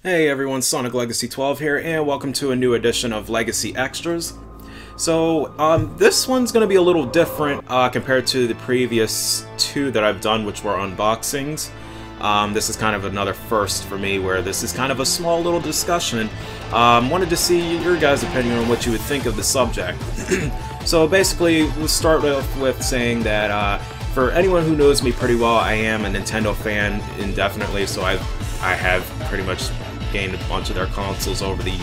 Hey everyone, Soniclegacy12 here, and welcome to a new edition of Legacy Extras. So, this one's going to be a little different compared to the previous two that I've done, which were unboxings. This is kind of another first for me, where this is kind of a small little discussion. Wanted to see your guys' opinion on what you would think of the subject. So basically, we'll start off with saying that for anyone who knows me pretty well, I am a Nintendo fan indefinitely, so I have pretty much gained a bunch of their consoles over the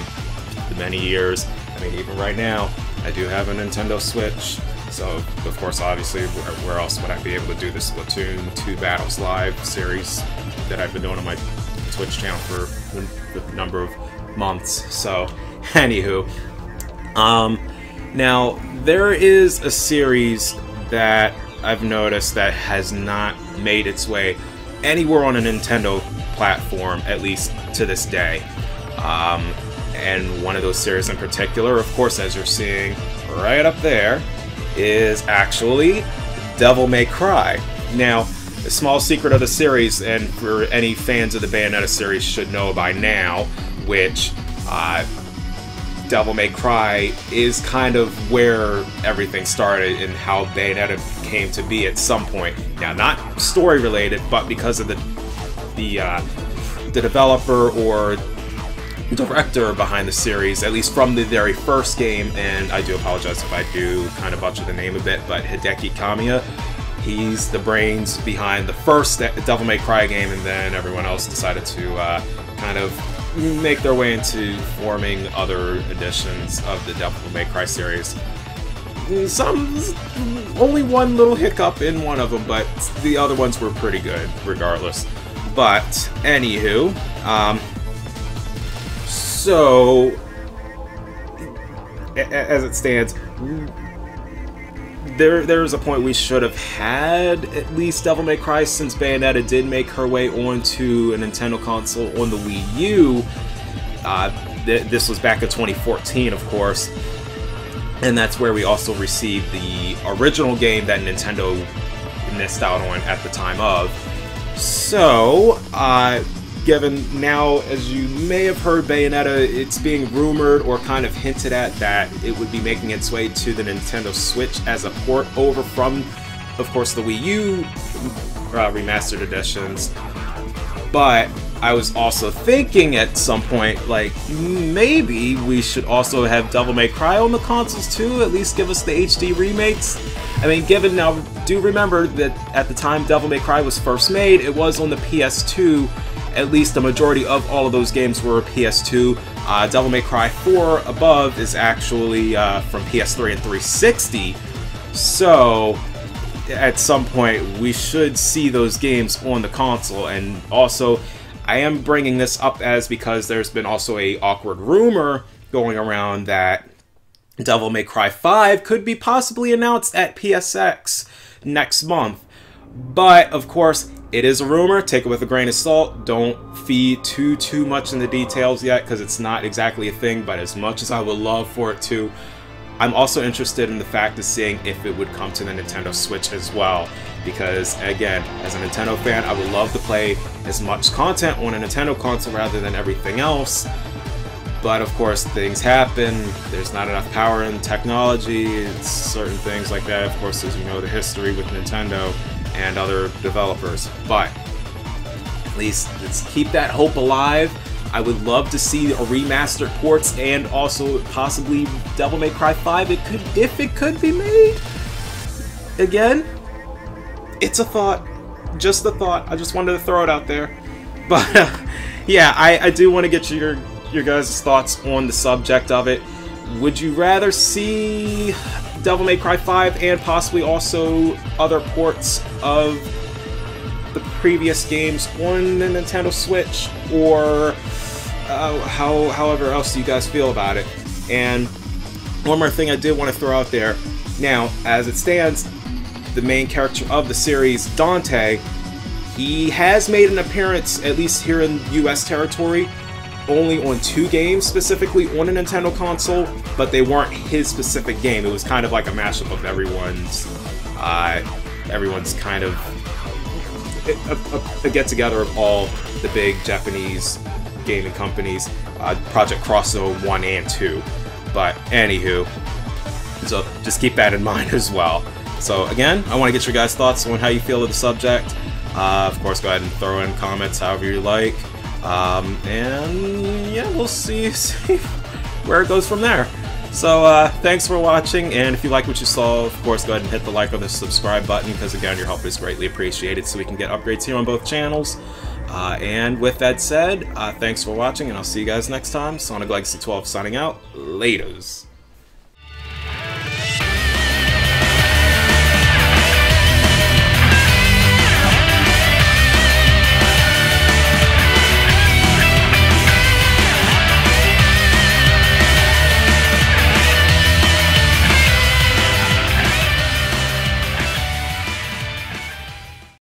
many years. I mean, even right now, I do have a Nintendo Switch, so of course, obviously, where else would I be able to do this Splatoon 2 Battles Live series that I've been doing on my Twitch channel for a number of months. So, anywho, now there is a series that I've noticed that has not made its way anywhere on a Nintendo platform, at least to this day. And one of those series in particular, of course, as you're seeing right up there, is actually Devil May Cry. Now, the small secret of the series, and for any fans of the Bayonetta series should know by now, which Devil May Cry is kind of where everything started and how Bayonetta came to be at some point. Now, not story related, but because of the developer or director behind the series, at least from the very first game, and I do apologize if I do kind of butcher the name a bit, but Hideki Kamiya, he's the brains behind the first Devil May Cry game, and then everyone else decided to kind of make their way into forming other editions of the Devil May Cry series. Only one little hiccup in one of them, but the other ones were pretty good, regardless. But, anywho, so, as it stands, there's a point we should have had at least Devil May Cry, since Bayonetta did make her way onto a Nintendo console on the Wii U. This was back in 2014, of course, and that's where we also received the original game that Nintendo missed out on at the time of. So, given now, as you may have heard, Bayonetta, it's being rumored or kind of hinted at that it would be making its way to the Nintendo Switch as a port over from, of course, the Wii U remastered editions. But I was also thinking at some point, like, maybe we should also have Devil May Cry on the consoles too, at least give us the HD remakes. I mean, given now, do remember that at the time Devil May Cry was first made, it was on the PS2. At least the majority of all of those games were PS2. Devil May Cry 4 above is actually from PS3 and 360. So, at some point, we should see those games on the console. And also, I am bringing this up as because there's been also a awkward rumor going around that Devil May Cry 5 could be possibly announced at PSX next month. But, of course, it is a rumor. Take it with a grain of salt. Don't feed too much in the details yet, because it's not exactly a thing, but as much as I would love for it to, I'm also interested in the fact of seeing if it would come to the Nintendo Switch as well. Because, again, as a Nintendo fan, I would love to play as much content on a Nintendo console rather than everything else. But, of course, things happen. There's not enough power in technology. It's certain things like that. Of course, as you know, the history with Nintendo and other developers. But at least let's keep that hope alive. I would love to see a remastered ports and also possibly Devil May Cry 5. If it could be made. Again, it's a thought. Just a thought. I just wanted to throw it out there. But yeah, I do want to get your guys' thoughts on the subject of it. Would you rather see Devil May Cry 5 and possibly also other ports of the previous games on the Nintendo Switch, or however else you guys feel about it? And one more thing I did want to throw out there. Now, as it stands, the main character of the series, Dante, he has made an appearance, at least here in US territory, only on 2 games specifically on a Nintendo console, but they weren't his specific game. It was kind of like a mashup of everyone's kind of a get-together of all the big Japanese gaming companies, Project Crossover 1 and 2. But anywho, so just keep that in mind as well. So again, I want to get your guys' thoughts on how you feel of the subject. Of course, go ahead and throw in comments however you like. And yeah, we'll see where it goes from there. So thanks for watching, and if you like what you saw, of course, go ahead and hit the like or the subscribe button, because again, your help is greatly appreciated so we can get upgrades here on both channels. And with that said, thanks for watching, and I'll see you guys next time. Soniclegacy12 signing out. Laters.